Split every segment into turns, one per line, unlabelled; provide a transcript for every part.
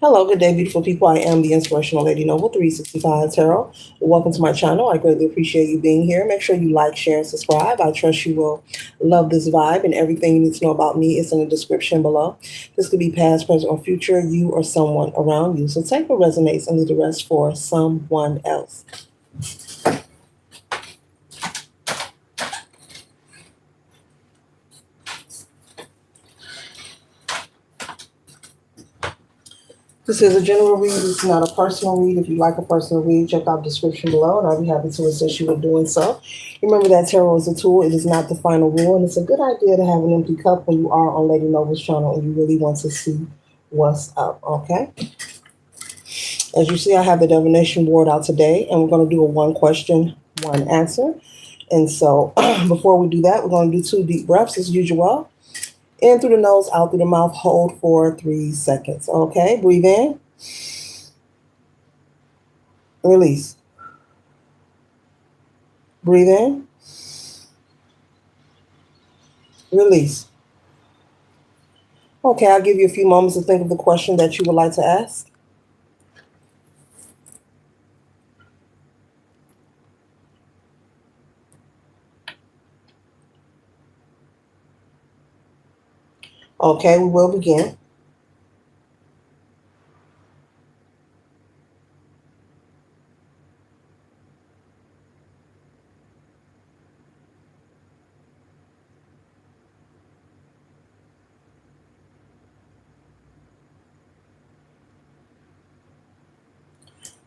Hello, good day, beautiful people. I am the Inspirational Lady Noble 365 Tarot. Welcome to my channel. I greatly appreciate you being here. Make sure you like, share, and subscribe. I trust you will love this vibe, and everything you need to know about me is in the description below. This could be past, present, or future, you or someone around you. So take what resonates and leave the rest for someone else. This is a general read. It's not a personal read. If you like a personal read, check out the description below, and I'll be happy to assist you with doing so. Remember that tarot is a tool. It is not the final rule, and it's a good idea to have an empty cup when you are on Lady Noble's channel and you really want to see what's up, okay? As you see, I have the divination board out today, and we're going to do a one question, one answer. And so before we do that, we're going to do 2 deep breaths as usual. In through the nose, out through the mouth. Hold for 3 seconds. Okay, breathe in. Release. Breathe in. Release. Okay, I'll give you a few moments to think of the question that you would like to ask. Okay, we will begin.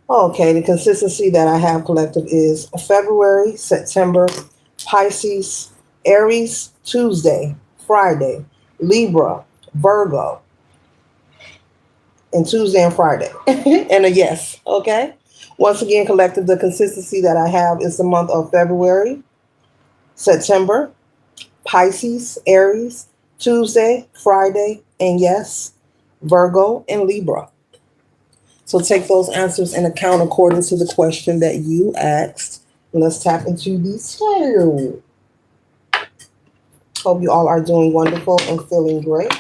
Okay, the consistency that I have collective is February, September, Pisces, Aries, Tuesday, Friday, Libra, Virgo, and Tuesday and Friday, and a yes, okay? Once again, collective, the consistency that I have is the month of February, September, Pisces, Aries, Tuesday, Friday, and yes, Virgo, and Libra. So take those answers in account according to the question that you asked. Let's tap into these two. Hope you all are doing wonderful and feeling great.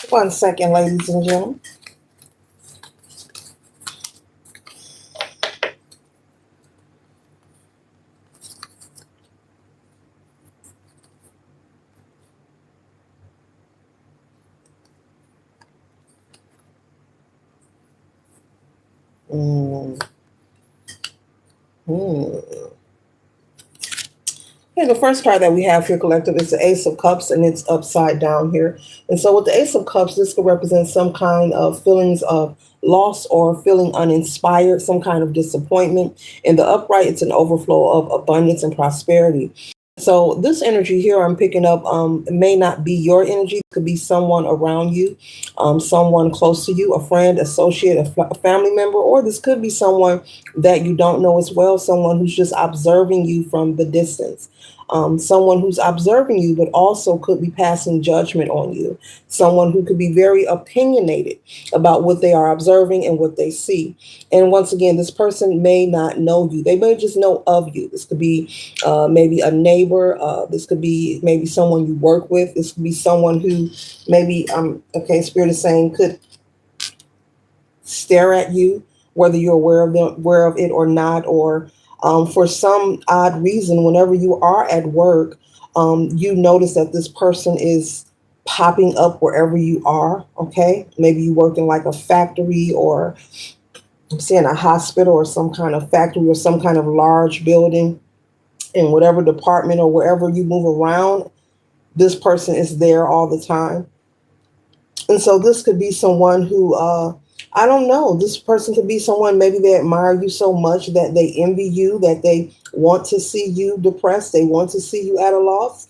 One second, ladies and gentlemen. Okay, the first card that we have here, collective, is the Ace of Cups, and it's upside down here. And so with the Ace of Cups, this could represent some kind of feelings of loss or feeling uninspired, some kind of disappointment. In the upright, it's an overflow of abundance and prosperity. So this energy here I'm picking up may not be your energy. It could be someone around you, someone close to you, a friend, associate, a family member, or this could be someone that you don't know as well, someone who's just observing you from the distance. Someone who's observing you, but also could be passing judgment on you. Someone who could be very opinionated about what they are observing and what they see. And once again, this person may not know you. They may just know of you. This could be maybe a neighbor. This could be maybe someone you work with. This could be someone who maybe, okay, Spirit is saying could stare at you, whether you're aware of it or not, or for some odd reason, whenever you are at work, you notice that this person is popping up wherever you are. Okay, maybe you work in like a factory, or I'm saying a hospital, or some kind of factory, or some kind of large building. In whatever department or wherever you move around, this person is there all the time. And so this could be someone who, I don't know, this person could be someone, maybe they admire you so much that they envy you, that they want to see you depressed. They want to see you at a loss.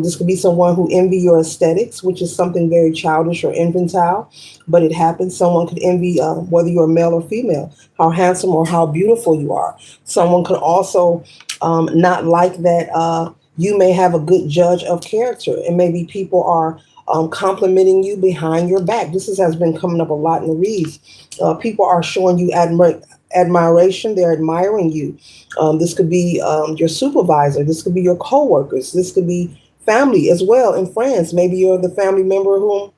This could be someone who envy your aesthetics, which is something very childish or infantile, but it happens. Someone could envy, whether you're male or female, how handsome or how beautiful you are. Someone could also not like that you may have a good judge of character, and maybe people are complimenting you behind your back. Has been coming up a lot in the reads. People are showing you admiration. They're admiring you. This could be your supervisor. This could be your coworkers. This could be family as well and friends. Maybe you're the family member who,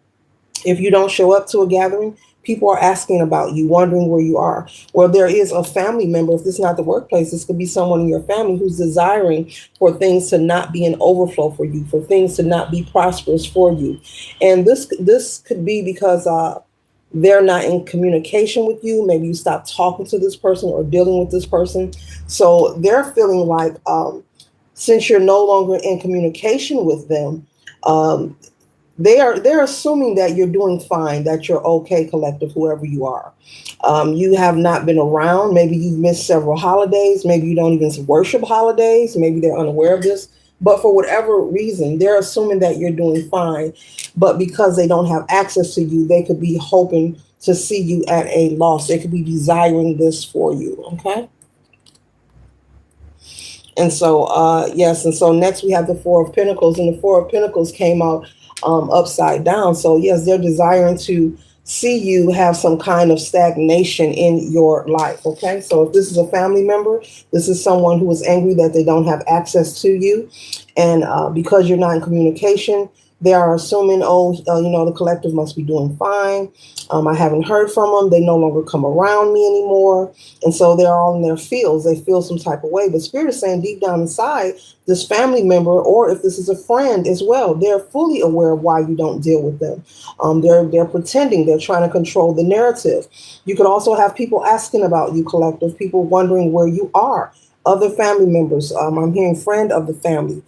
if you don't show up to a gathering, people are asking about you, wondering where you are. Well, there is a family member. If this is not the workplace, this could be someone in your family who's desiring for things to not be an overflow for you, for things to not be prosperous for you. And this could be because they're not in communication with you. Maybe you stop talking to this person or dealing with this person. So they're feeling like since you're no longer in communication with them, um, they're assuming that you're doing fine, that you're okay, collective, whoever you are. You have not been around. Maybe you've missed several holidays. Maybe you don't even worship holidays. Maybe they're unaware of this. But for whatever reason, they're assuming that you're doing fine. But because they don't have access to you, they could be hoping to see you at a loss. They could be desiring this for you. Okay. And so, yes, and so next we have the Four of Pentacles, and the Four of Pentacles came out upside down. So, yes, they're desiring to see you have some kind of stagnation in your life. Okay, so if this is a family member, this is someone who is angry that they don't have access to you, and because you're not in communication, they are assuming, oh, the collective must be doing fine. I haven't heard from them. They no longer come around me anymore. And so they're all in their fields. They feel some type of way. But Spirit is saying deep down inside, this family member, or if this is a friend as well, they're fully aware of why you don't deal with them. They're pretending. They're trying to control the narrative. You could also have people asking about you, collective, people wondering where you are. Other family members. I'm hearing friend of the family,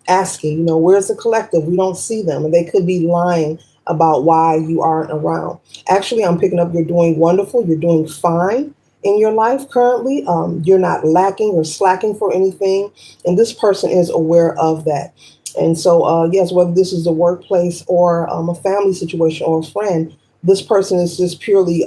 asking, where's the collective? We don't see them. And they could be lying about why you aren't around. Actually, I'm picking up you're doing wonderful. You're doing fine in your life currently. You're not lacking or slacking for anything. And this person is aware of that. And so, yes, whether this is a workplace or a family situation or a friend, this person is just purely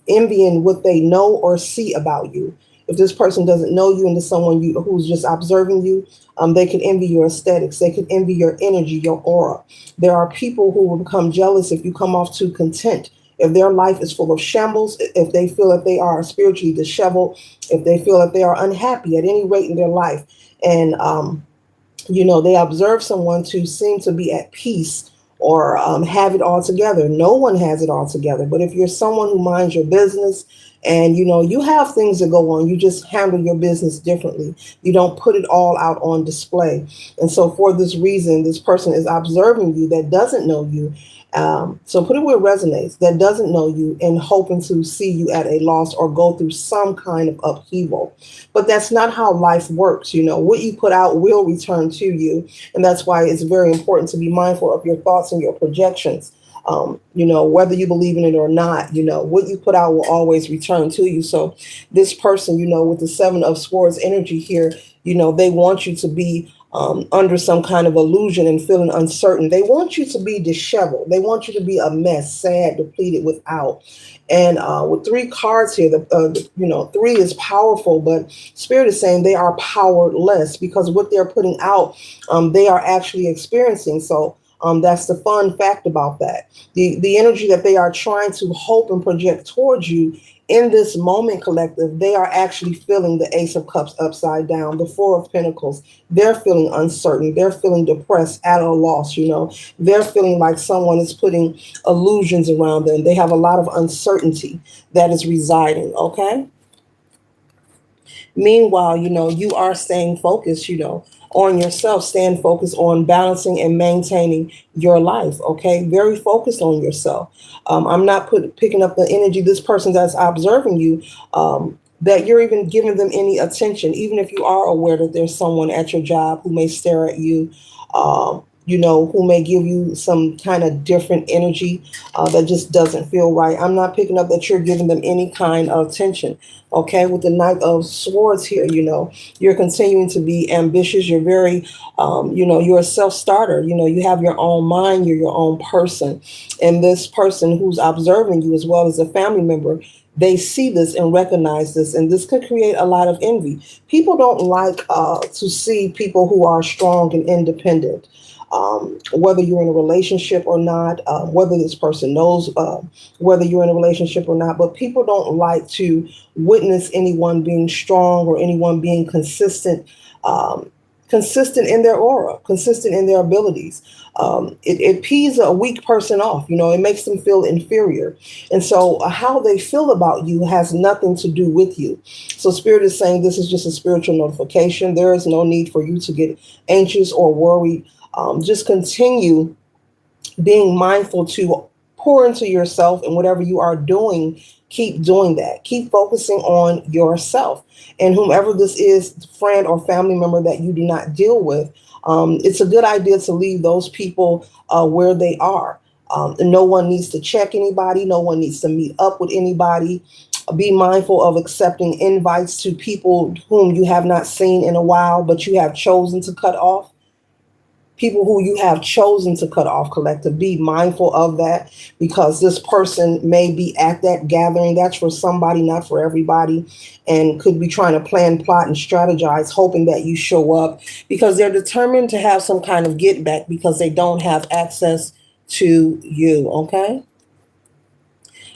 envying what they know or see about you. If this person doesn't know you and is someone who's just observing you, they could envy your aesthetics. They could envy your energy, your aura. There are people who will become jealous if you come off too content. If their life is full of shambles, if they feel that they are spiritually disheveled, if they feel that they are unhappy at any rate in their life, and they observe someone to seem to be at peace or have it all together. No one has it all together. But if you're someone who minds your business and, you have things that go on, you just handle your business differently. You don't put it all out on display. And so for this reason, this person is observing you that doesn't know you. So put it where it resonates, that doesn't know you and hoping to see you at a loss or go through some kind of upheaval. But that's not how life works. What you put out will return to you. And that's why it's very important to be mindful of your thoughts and your projections. Whether you believe in it or not, what you put out will always return to you. So this person, with the Seven of Swords energy here, they want you to be under some kind of illusion and feeling uncertain. They want you to be disheveled. They want you to be a mess, sad, depleted, without. And with three cards here, three is powerful, but Spirit is saying they are powerless because what they're putting out, they are actually experiencing. So that's the fun fact about that. The energy that they are trying to hope and project towards you in this moment, collective, they are actually feeling the Ace of Cups upside down, the Four of Pentacles. They're feeling uncertain. They're feeling depressed, at a loss. They're feeling like someone is putting illusions around them. They have a lot of uncertainty that is residing. Okay. Meanwhile, you are staying focused, on yourself, staying focused on balancing and maintaining your life. Okay. Very focused on yourself. I'm not picking up the energy, this person that's observing you, that you're even giving them any attention, even if you are aware that there's someone at your job who may stare at you, who may give you some kind of different energy that just doesn't feel right. I'm not picking up that you're giving them any kind of attention. Okay, with the Knight of Swords here, you're continuing to be ambitious. You're very, you're a self starter. You have your own mind, you're your own person. And this person who's observing you, as well as a family member, they see this and recognize this, and this could create a lot of envy. People don't like to see people who are strong and independent. Whether you're in a relationship or not, whether this person knows whether you're in a relationship or not, but people don't like to witness anyone being strong or anyone being consistent, consistent in their aura, consistent in their abilities. It pees a weak person off. It makes them feel inferior. And so how they feel about you has nothing to do with you. So Spirit is saying this is just a spiritual notification. There is no need for you to get anxious or worried. Just continue being mindful to pour into yourself, and whatever you are doing, keep doing that. Keep focusing on yourself. And whomever this is, friend or family member that you do not deal with, it's a good idea to leave those people where they are. No one needs to check anybody. No one needs to meet up with anybody. Be mindful of accepting invites to people whom you have not seen in a while, but you have chosen to cut off. People who you have chosen to cut off, collective, be mindful of that, because this person may be at that gathering. That's for somebody, not for everybody, and could be trying to plan, plot, and strategize, hoping that you show up, because they're determined to have some kind of get back because they don't have access to you. Okay.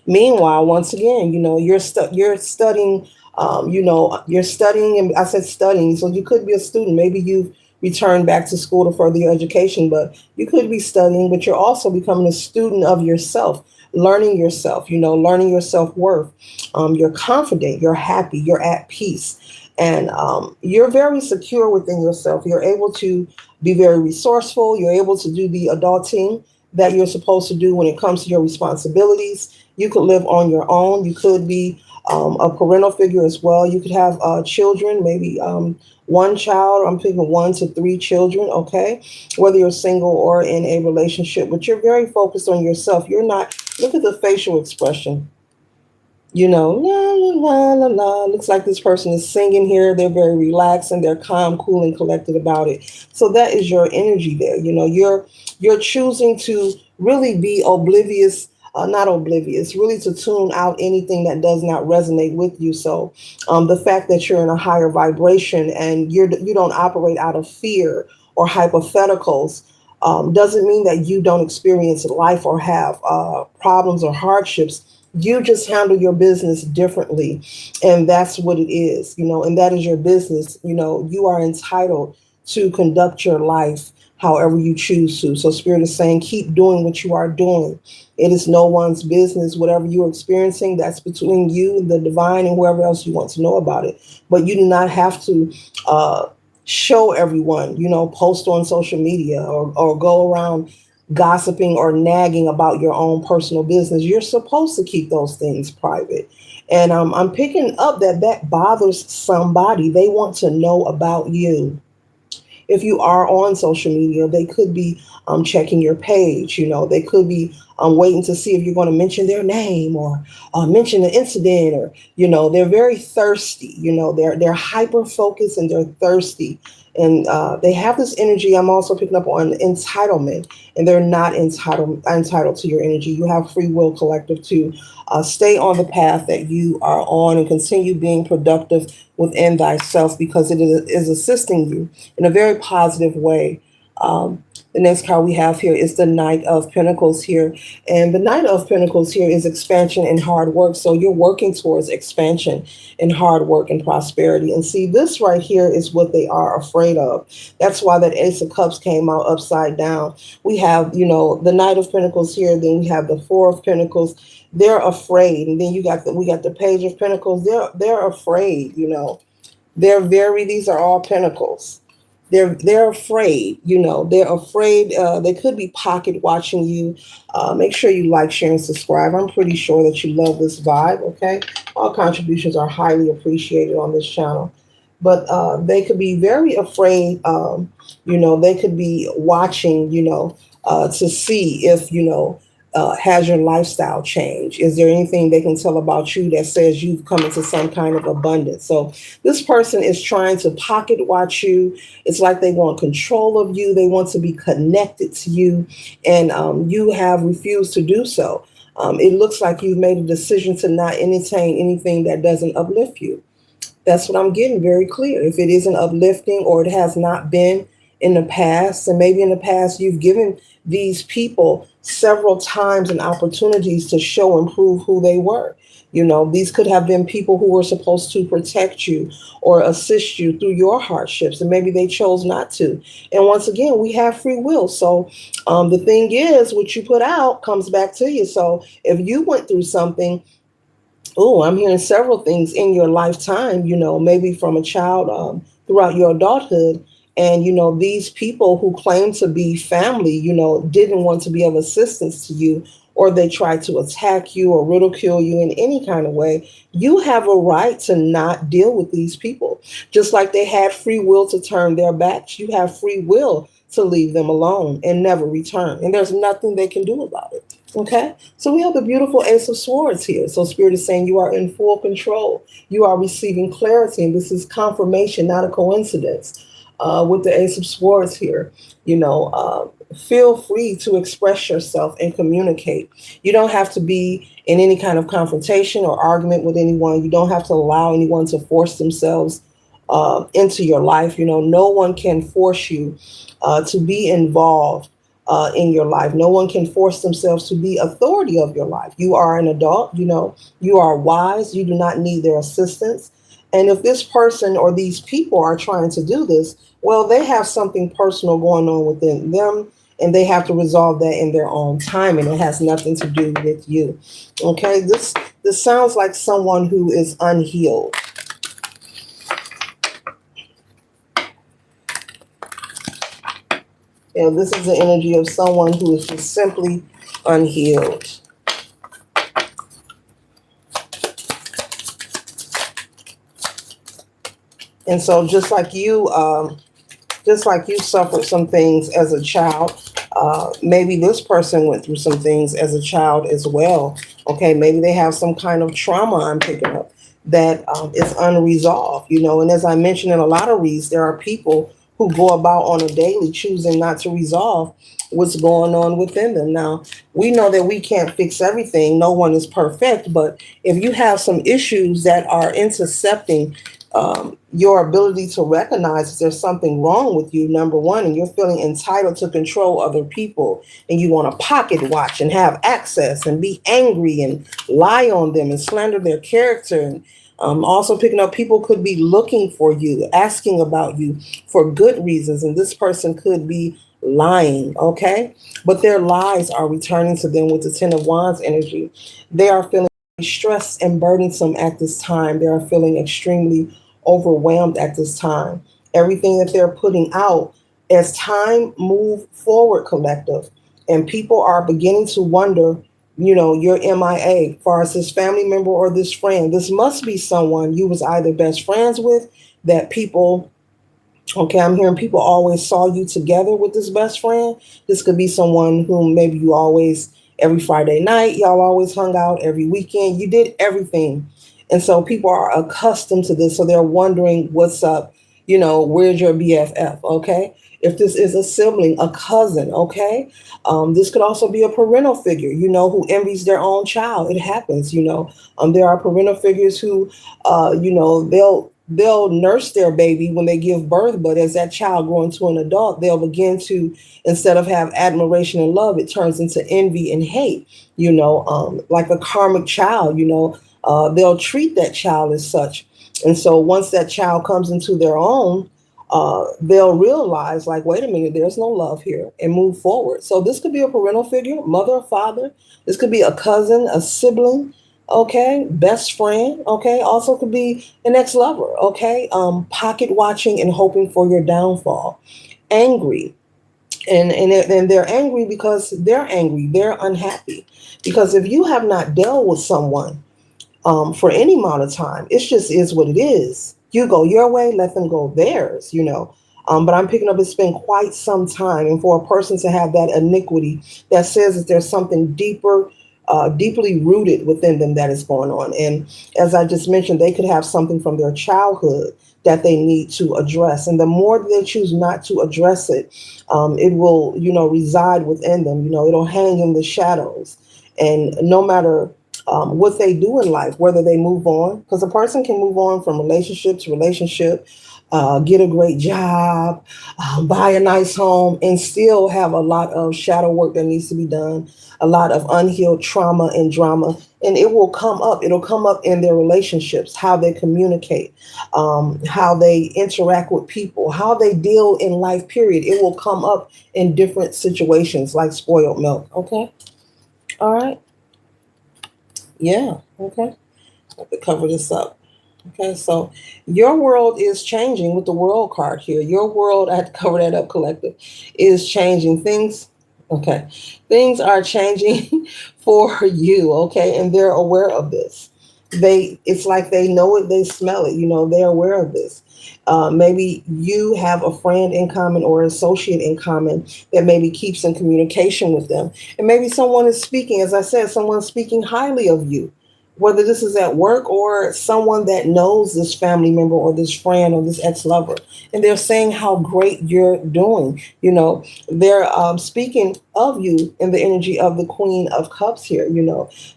Meanwhile, once again, you're studying. You're studying, and I said studying, so you could be a student. Maybe you've returned back to school to further your education, but you could be studying, but you're also becoming a student of yourself, learning yourself. Learning your self worth. You're confident. You're happy. You're at peace, and you're very secure within yourself. You're able to be very resourceful. You're able to do the adulting that you're supposed to do when it comes to your responsibilities. You could live on your own. You could be a parental figure as well. You could have children, maybe one child. I'm thinking 1 to 3 children, okay? Whether you're single or in a relationship, but you're very focused on yourself. You're not, look at the facial expression. La la la la la. Looks like this person is singing here. They're very relaxed and they're calm, cool, and collected about it. So that is your energy there. You're choosing to really be oblivious, not oblivious, really to tune out anything that does not resonate with you. So the fact that you're in a higher vibration and you don't operate out of fear or hypotheticals. Doesn't mean that you don't experience life or have problems or hardships. You just handle your business differently, and that's what it is. And that is your business. You are entitled to conduct your life however you choose to. So Spirit is saying keep doing what you are doing. It is no one's business. Whatever you're experiencing, that's between you, the divine, and whoever else you want to know about it. But you do not have to show everyone, post on social media, or go around gossiping or nagging about your own personal business. You're supposed to keep those things private. And I'm picking up that bothers somebody. They want to know about you. If you are on social media, they could be checking your page. They could be waiting to see if you're going to mention their name or mention the incident, or they're very thirsty. They're hyper focused and they're thirsty, and they have this energy. I'm also picking up on entitlement, and they're not entitled to your energy. You have free will, collective, to stay on the path that you are on and continue being productive within thyself, because it is assisting you in a very positive way. The next card we have here is the Knight of Pentacles here. And the Knight of Pentacles here is expansion and hard work. So you're working towards expansion and hard work and prosperity. And see, this right here is what they are afraid of. That's why that Ace of Cups came out upside down. We have, the Knight of Pentacles here. Then we have the Four of Pentacles. They're afraid. And then we got the Page of Pentacles. They're afraid, these are all pentacles. They're afraid, they're afraid. They could be pocket watching you. Make sure you like, share, and subscribe. I'm pretty sure that you love this vibe. Okay. All contributions are highly appreciated on this channel. but they could be very afraid. They could be watching, to see if, has your lifestyle changed? Is there anything they can tell about you that says you've come into some kind of abundance? So this person is trying to pocket watch you. It's like they want control of you. They want to be connected to you, and you have refused to do so. It looks like you've made a decision to not entertain anything that doesn't uplift you. That's what I'm getting very clear. If it isn't uplifting or it has not been in the past, and maybe in the past you've given these people several times and opportunities to show and prove who they were. These could have been people who were supposed to protect you or assist you through your hardships, and maybe they chose not to. And once again, we have free will. So the thing is, what you put out comes back to you. So if you went through something, oh, I'm hearing several things in your lifetime, maybe from a child, throughout your adulthood. And, these people who claim to be family, didn't want to be of assistance to you, or they tried to attack you or ridicule you in any kind of way. You have a right to not deal with these people. Just like they had free will to turn their backs, you have free will to leave them alone and never return. And there's nothing they can do about it. Okay, so we have the beautiful Ace of Swords here. So Spirit is saying you are in full control. You are receiving clarity, and this is confirmation, not a coincidence. With the Ace of Swords here, feel free to express yourself and communicate. You don't have to be in any kind of confrontation or argument with anyone. You don't have to allow anyone to force themselves into your life. No one can force you to be involved in your life. No one can force themselves to be authority of your life. You are an adult, you are wise, you do not need their assistance. And if this person or these people are trying to do this, well, they have something personal going on within them, and they have to resolve that in their own time, and it has nothing to do with you. Okay, this sounds like someone who is unhealed. This is the energy of someone who is just simply unhealed. And so just like you suffered some things as a child, maybe this person went through some things as a child as well. Okay, maybe they have some kind of trauma I'm picking up that is unresolved, And as I mentioned in a lot of reads, there are people who go about on a daily choosing not to resolve what's going on within them. Now, we know that we can't fix everything. No one is perfect. But if you have some issues that are intercepting your ability to recognize if there's something wrong with you, number one, and you're feeling entitled to control other people, and you want to pocket watch and have access and be angry and lie on them and slander their character, and also picking up people could be looking for you, asking about you for good reasons, and this person could be lying, okay? But their lies are returning to them with the Ten of Wands energy. They are feeling stressed and burdensome at this time. They are feeling extremely overwhelmed at this time. Everything that they're putting out, as time move forward, collective, and people are beginning to wonder, your MIA, as far as this family member or this friend. This must be someone you was either best friends with, that people, okay, I'm hearing people always saw you together with this best friend. This could be someone whom maybe you always, every Friday night, y'all always hung out, every weekend, you did everything. And so people are accustomed to this. So they're wondering what's up, where's your BFF, okay? If this is a sibling, a cousin, okay? This could also be a parental figure, who envies their own child. It happens, there are parental figures who, they'll nurse their baby when they give birth, but as that child grows into an adult, they'll begin to, instead of have admiration and love, it turns into envy and hate, like a karmic child, they'll treat that child as such. And so once that child comes into their own, they'll realize, like, wait a minute, there's no love here, and move forward. So this could be a parental figure, mother or father. This could be a cousin, a sibling, okay, best friend, okay. Also could be an ex-lover, okay. Pocket watching and hoping for your downfall. Angry. And they're angry because they're angry. They're unhappy. Because if you have not dealt with someone for any amount of time, it just is what it is. You go your way, let them go theirs. But I'm picking up it's been quite some time, and for a person to have that iniquity that says that there's something deeper, deeply rooted within them that is going on. And as I just mentioned, they could have something from their childhood that they need to address. And the more they choose not to address it, it will, reside within them. It'll hang in the shadows. And no matter what they do in life, whether they move on, because a person can move on from relationship to relationship, get a great job, buy a nice home, and still have a lot of shadow work that needs to be done, a lot of unhealed trauma and drama. And it will come up. It'll come up in their relationships, how they communicate, how they interact with people, how they deal in life, period. It will come up in different situations like spoiled milk. Okay. All right. Yeah. Okay. Have to cover this up. Okay, so your world is changing with the world card here. Your world, I had to cover that up, collective, is changing. Okay, things are changing for you, okay, and they're aware of this. It's like they know it, they smell it, they're aware of this. Maybe you have a friend in common or an associate in common that maybe keeps in communication with them. And maybe someone is speaking, as I said, someone's speaking highly of you, whether this is at work or someone that knows this family member or this friend or this ex-lover, and they're saying how great you're doing. They're speaking of you in the energy of the Queen of Cups here.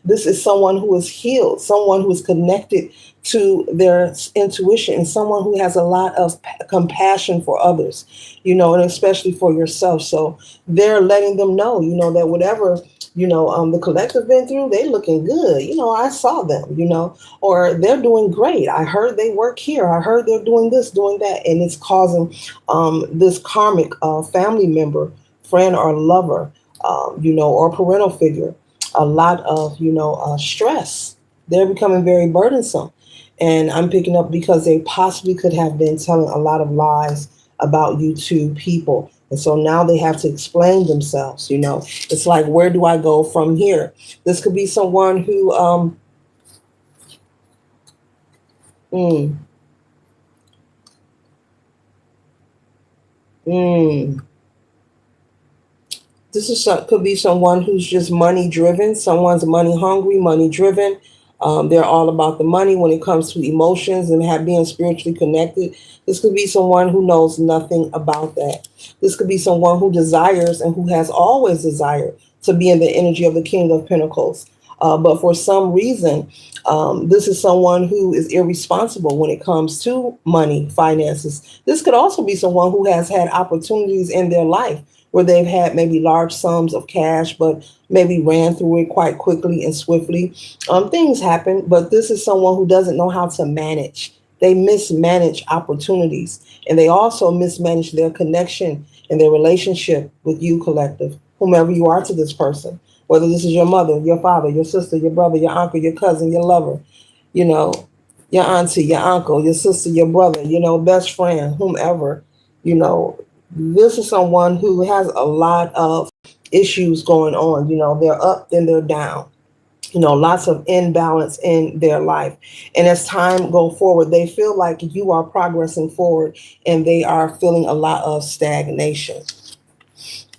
This is someone who is healed, someone who is connected to their intuition, and someone who has a lot of compassion for others, and especially for yourself. So they're letting them know, that whatever the collective been through, they looking good. I saw them, or they're doing great. I heard they work here. I heard they're doing this, doing that. And it's causing this karmic family member, friend or lover, or parental figure, a lot of, stress. They're becoming very burdensome. And I'm picking up because they possibly could have been telling a lot of lies about you to people. And so now they have to explain themselves. It's like, where do I go from here? This could be someone who, mm, mm, could be someone who's just money driven. Someone's money hungry, money driven. They're all about the money when it comes to emotions and being spiritually connected. This could be someone who knows nothing about that. This could be someone who desires and who has always desired to be in the energy of the King of Pentacles. But for some reason, this is someone who is irresponsible when it comes to money, finances. This could also be someone who has had opportunities in their life where they've had maybe large sums of cash, but maybe ran through it quite quickly and swiftly. Things happen, but this is someone who doesn't know how to manage. They mismanage opportunities, and they also mismanage their connection and their relationship with you, collective, whomever you are to this person, whether this is your mother, your father, your sister, your brother, your uncle, your cousin, your lover, you know, your auntie, your uncle, your sister, your brother, best friend, whomever, you know, this is someone who has a lot of issues going on. They're up and they're down. Lots of imbalance in their life. And as time go forward, they feel like you are progressing forward and they are feeling a lot of stagnation.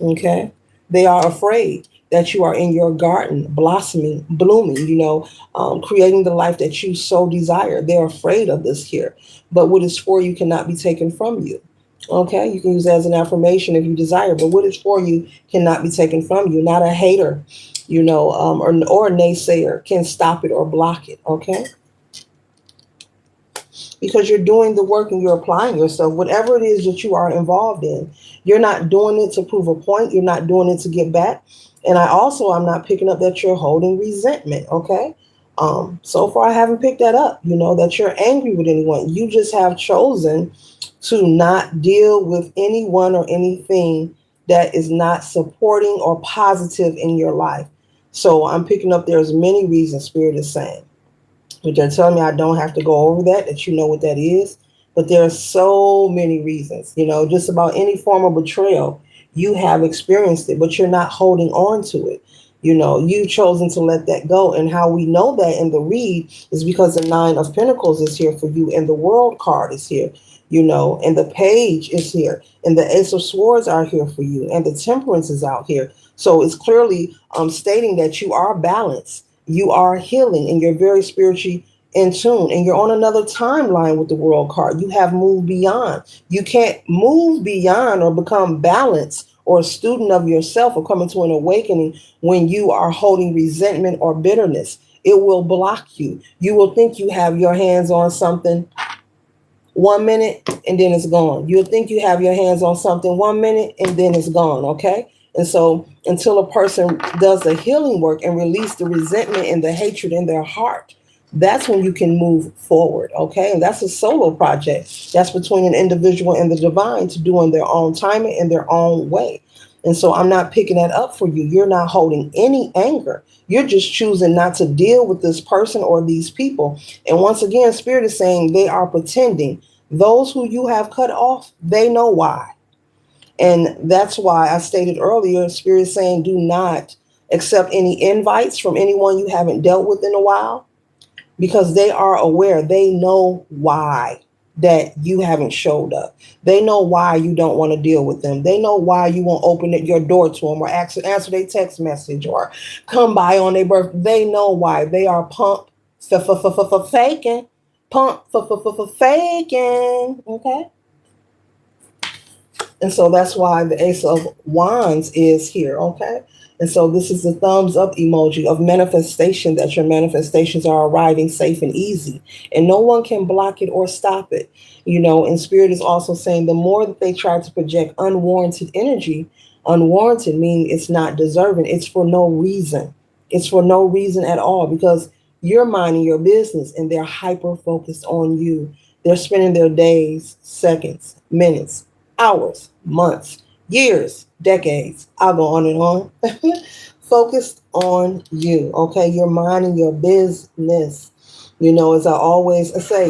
Okay. They are afraid that you are in your garden, blossoming, blooming, creating the life that you so desire. They're afraid of this here. But what is for you cannot be taken from you. Okay. You can use that as an affirmation if you desire, but what is for you cannot be taken from you. Not a hater, or a naysayer can stop it or block it. Okay. Because you're doing the work and you're applying yourself, whatever it is that you are involved in. You're not doing it to prove a point. You're not doing it to get back. And I'm not picking up that you're holding resentment. Okay. So far, I haven't picked that up, that you're angry with anyone. You just have chosen to not deal with anyone or anything that is not supporting or positive in your life. So I'm picking up there's many reasons Spirit is saying. But they're telling me I don't have to go over that you know what that is. But there are so many reasons, just about any form of betrayal. You have experienced it, but you're not holding on to it. You've chosen to let that go. And how we know that in the read is because the Nine of Pentacles is here for you, and the World card is here, and the Page is here, and the Ace of Swords are here for you, and the Temperance is out here. So it's clearly stating that you are balanced, you are healing, and you're very spiritually in tune, and you're on another timeline with the World card. You have moved beyond. You can't move beyond or become balanced or a student of yourself or come into an awakening when you are holding resentment or bitterness. It will block you. You will think you have your hands on something 1 minute and then it's gone. You'll think you have your hands on something 1 minute and then it's gone. Okay. And so until a person does the healing work and release the resentment and the hatred in their heart, that's when you can move forward. Okay. And that's a solo project. That's between an individual and the divine to do in their own timing and their own way. And so I'm not picking that up for you. You're not holding any anger. You're just choosing not to deal with this person or these people. And once again, Spirit is saying they are pretending. Those who you have cut off, they know why. And that's why I stated earlier, Spirit is saying do not accept any invites from anyone you haven't dealt with in a while, because they are aware. They know why that you haven't showed up. They know why you don't want to deal with them. They know why you won't open your door to them or answer their text message or come by on their birthday. They know why. They are faking. Faking. Okay. And so that's why the Ace of Wands is here. Okay. And so this is the thumbs up emoji of manifestation, that your manifestations are arriving safe and easy, and no one can block it or stop it. And Spirit is also saying the more that they try to project unwarranted energy, unwarranted meaning it's not deserving. It's for no reason. It's for no reason at all, because you're minding your business and they're hyper focused on you. They're spending their days, seconds, minutes, hours, months, years, decades. I'll go on and on. Focused on you. Okay. You're minding your business. As I always say,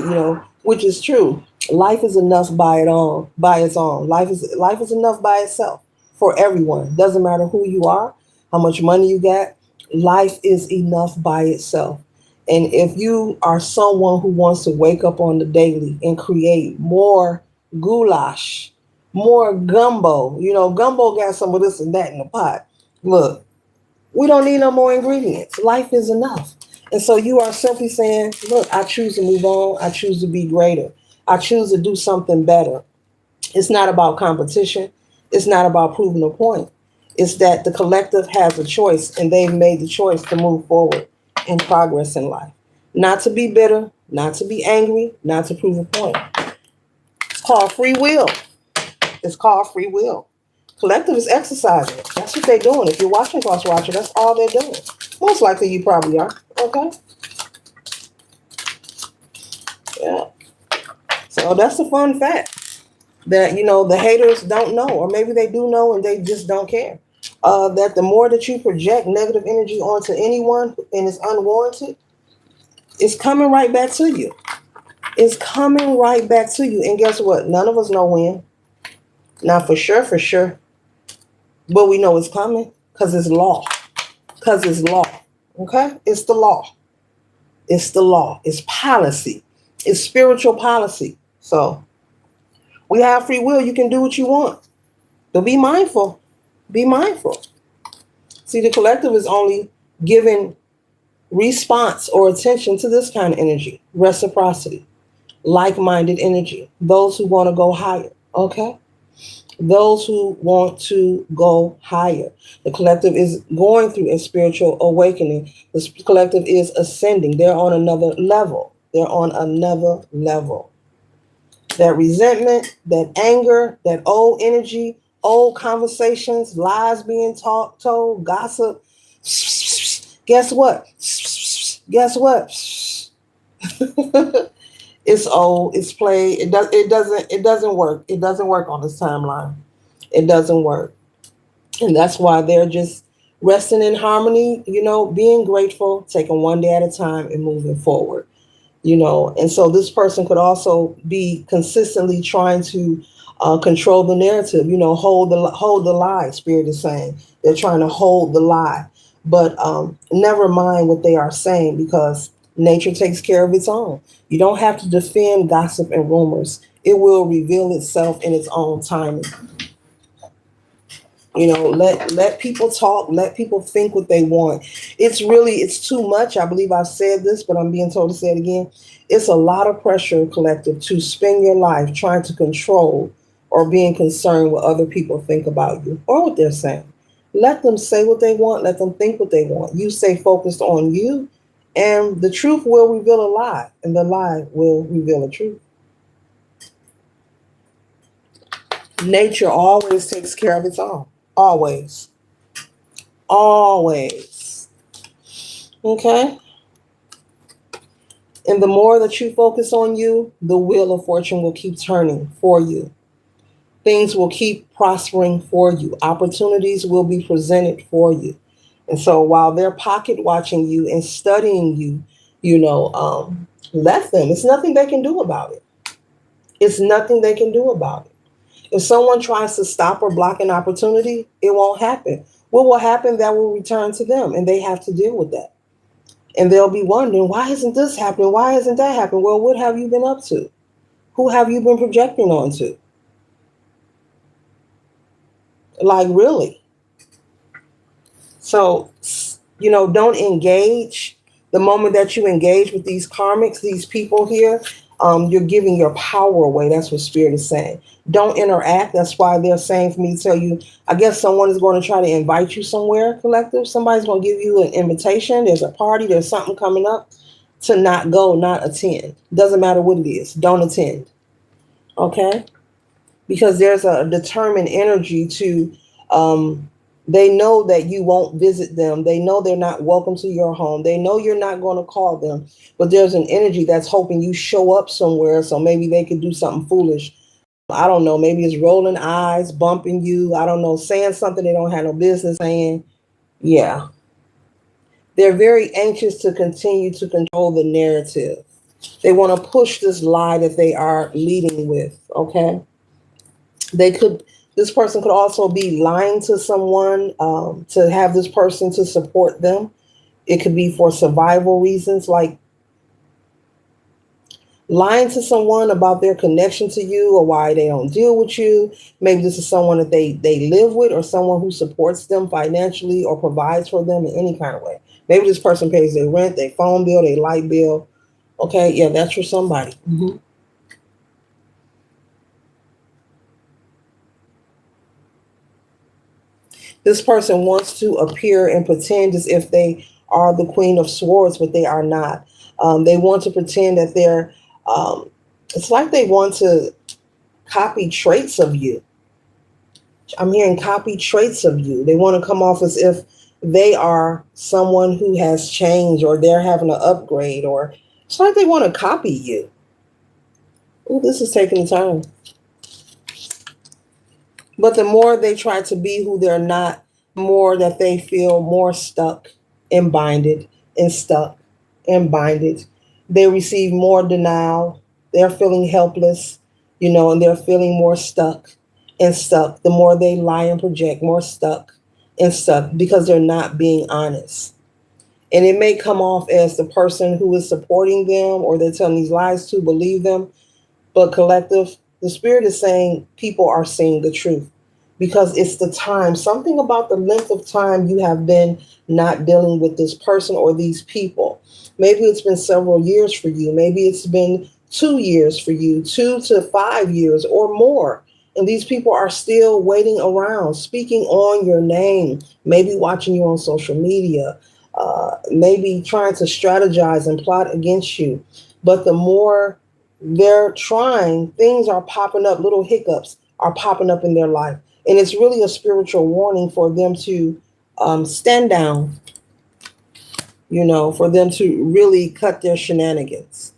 which is true. Life is enough by its own. Life is enough by itself for everyone. Doesn't matter who you are, how much money you got. Life is enough by itself. And if you are someone who wants to wake up on the daily and create more goulash, more gumbo. Gumbo got some of this and that in the pot. Look, we don't need no more ingredients. Life is enough. And so you are simply saying, look, I choose to move on. I choose to be greater. I choose to do something better. It's not about competition. It's not about proving a point. It's that the collective has a choice, and they've made the choice to move forward in progress in life. Not to be bitter, not to be angry, not to prove a point. It's called free will. It's called free will. Collective is exercising. That's what they're doing. If you're watching Cross Watcher, that's all they're doing. Most likely you probably are. Okay? Yeah. So that's a fun fact that, the haters don't know, or maybe they do know and they just don't care. That the more that you project negative energy onto anyone and it's unwarranted, it's coming right back to you. It's coming right back to you. And guess what? None of us know when. Not for sure. But we know it's coming because it's law. Because it's law. Okay? It's the law. It's the law. It's policy. It's spiritual policy. So we have free will. You can do what you want. But be mindful. Be mindful. See, the collective is only giving response or attention to this kind of energy. Reciprocity. Like-minded energy. Those who want to go higher. Okay? Those who want to go higher. The collective is going through a spiritual awakening. The collective is ascending. They're on another level. They're on another level. That resentment, that anger, that old energy, old conversations, lies being told, gossip. Guess what? Guess what? It's old. It's played. It doesn't work. It doesn't work on this timeline. It doesn't work, and that's why they're just resting in harmony. Being grateful, taking one day at a time, and moving forward. And so this person could also be consistently trying to control the narrative. Hold the lie. Spirit is saying they're trying to hold the lie. But never mind what they are saying, because nature takes care of its own. You don't have to defend gossip and rumors. It will reveal itself in its own timing. Let people talk, let people think what they want. It's too much. I believe I've said this, but I'm being told to say it again. It's a lot of pressure, collective, to spend your life trying to control or being concerned what other people think about you or what they're saying. Let them say what they want, let them think what they want. You stay focused on you, and the truth will reveal a lie, and the lie will reveal a truth. Nature always takes care of its own. Always. Always. Okay? And the more that you focus on you, the wheel of fortune will keep turning for you. Things will keep prospering for you. Opportunities will be presented for you. And so while they're pocket watching you and studying you, let them. It's nothing they can do about it. It's nothing they can do about it. If someone tries to stop or block an opportunity, it won't happen. What will happen? That will return to them, and they have to deal with that. And they'll be wondering, why isn't this happening? Why isn't that happening? Well, what have you been up to? Who have you been projecting onto? Like, really? So, don't engage. The moment that you engage with these karmics, these people here, you're giving your power away. That's what Spirit is saying. Don't interact. That's why they're saying for me to tell you, I guess someone is going to try to invite you somewhere, collective. Somebody's going to give you an invitation. There's a party. There's something coming up, to not go, not attend. Doesn't matter what it is. Don't attend. Okay? Because there's a determined energy to, they know that you won't visit them. They know they're not welcome to your home. They know you're not going to call them. But there's an energy that's hoping you show up somewhere, so maybe they could do something foolish. I don't know. Maybe it's rolling eyes, bumping you. I don't know, saying something they don't have no business saying. Yeah. They're very anxious to continue to control the narrative. They want to push this lie that they are leading with. Okay. They could, this person could also be lying to someone, to have this person to support them. It could be for survival reasons, like lying to someone about their connection to you or why they don't deal with you. Maybe this is someone that they live with, or someone who supports them financially or provides for them in any kind of way. Maybe this person pays their rent, their phone bill, their light bill. Okay, yeah, that's for somebody. Mm-hmm. This person wants to appear and pretend as if they are the Queen of Swords, but they are not. They want to pretend that they're, it's like they want to copy traits of you. I'm hearing copy traits of you. They want to come off as if they are someone who has changed, or they're having an upgrade, or it's like they want to copy you. Oh, this is taking time. But the more they try to be who they're not, the more that they feel more stuck and binded and stuck and binded. They receive more denial. They're feeling helpless, and they're feeling more stuck and stuck. The more they lie and project, more stuck and stuck, because they're not being honest. And it may come off as the person who is supporting them, or they're telling these lies to believe them. But collective, the Spirit is saying people are seeing the truth, because it's the time, something about the length of time you have been not dealing with this person or these people. Maybe it's been several years for you. Maybe it's been 2 years for you, 2 to 5 years or more. And these people are still waiting around, speaking on your name, maybe watching you on social media, maybe trying to strategize and plot against you. But the more they're trying, things are popping up, little hiccups are popping up in their life. And it's really a spiritual warning for them to stand down, for them to really cut their shenanigans.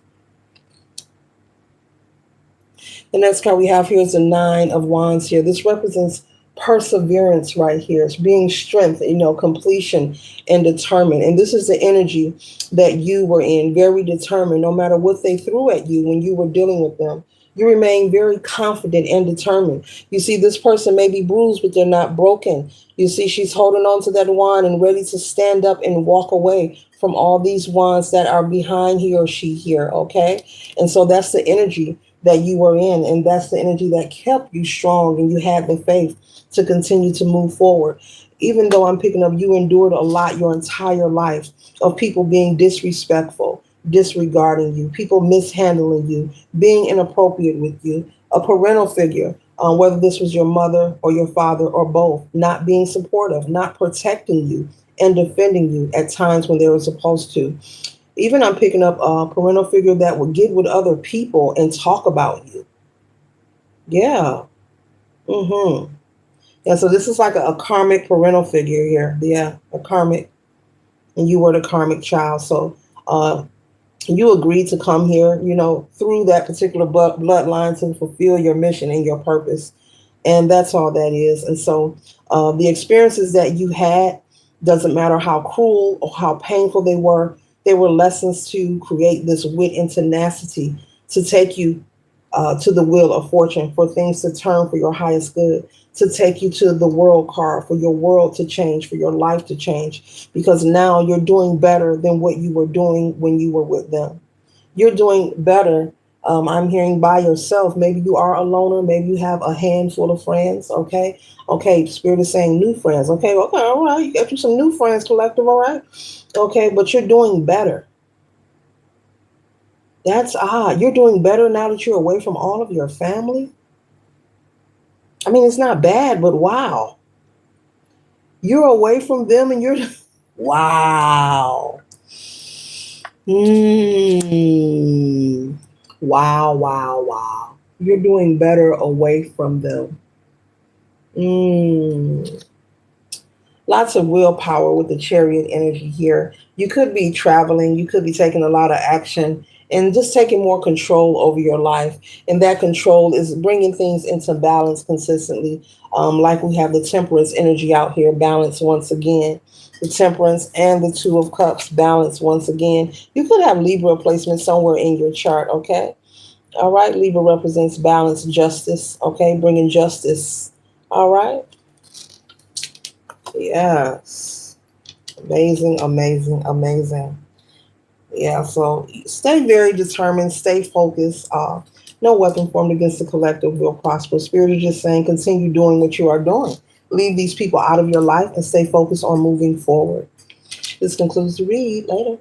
The next card we have here is the Nine of Wands here. This represents perseverance right here. It's being strength, completion and determined. And this is the energy that you were in, very determined, no matter what they threw at you when you were dealing with them. You remain very confident and determined. You see, this person may be bruised, but they're not broken. You see, she's holding on to that wand and ready to stand up and walk away from all these wands that are behind he or she here, okay? And so that's the energy that you were in, and that's the energy that kept you strong, and you had the faith to continue to move forward. Even though I'm picking up, you endured a lot your entire life of people being disrespectful, disregarding you, people mishandling you, being inappropriate with you, a parental figure, whether this was your mother or your father or both, not being supportive, not protecting you and defending you at times when they were supposed to. Even I'm picking up a parental figure that would get with other people and talk about you. Yeah. Mm-hmm. Yeah, so this is like a karmic parental figure here. Yeah, a karmic, and you were the karmic child. So uh, you agreed to come here, through that particular bloodline to fulfill your mission and your purpose. And that's all that is. And so the experiences that you had, doesn't matter how cruel or how painful they were lessons to create this wit and tenacity to take you to the wheel of fortune, for things to turn for your highest good, to take you to the world card, for your world to change, for your life to change, because now you're doing better than what you were doing when you were with them. You're doing better. I'm hearing by yourself. Maybe you are a loner. Maybe you have a handful of friends. Okay. Okay. Spirit is saying new friends. Okay. Okay. All right. You got you some new friends, collective. All right. Okay. But you're doing better. That's odd. You're doing better now that you're away from all of your family. I mean, it's not bad, but wow. You're away from them and you're, wow. Mm. Wow, wow, wow. You're doing better away from them. Mm. Lots of willpower with the chariot energy here. You could be traveling, you could be taking a lot of action and just taking more control over your life. And that control is bringing things into balance consistently. Like we have the temperance energy out here, balance once again. The temperance and the two of cups, balance once again. You could have Libra placement somewhere in your chart, okay? All right, Libra represents balance, justice, okay? Bringing justice. All right? Yes. Amazing, amazing, amazing. Yeah, so stay very determined, stay focused. No weapon formed against the collective will prosper. Spirit is just saying continue doing what you are doing. Leave these people out of your life and stay focused on moving forward. This concludes the read. Later.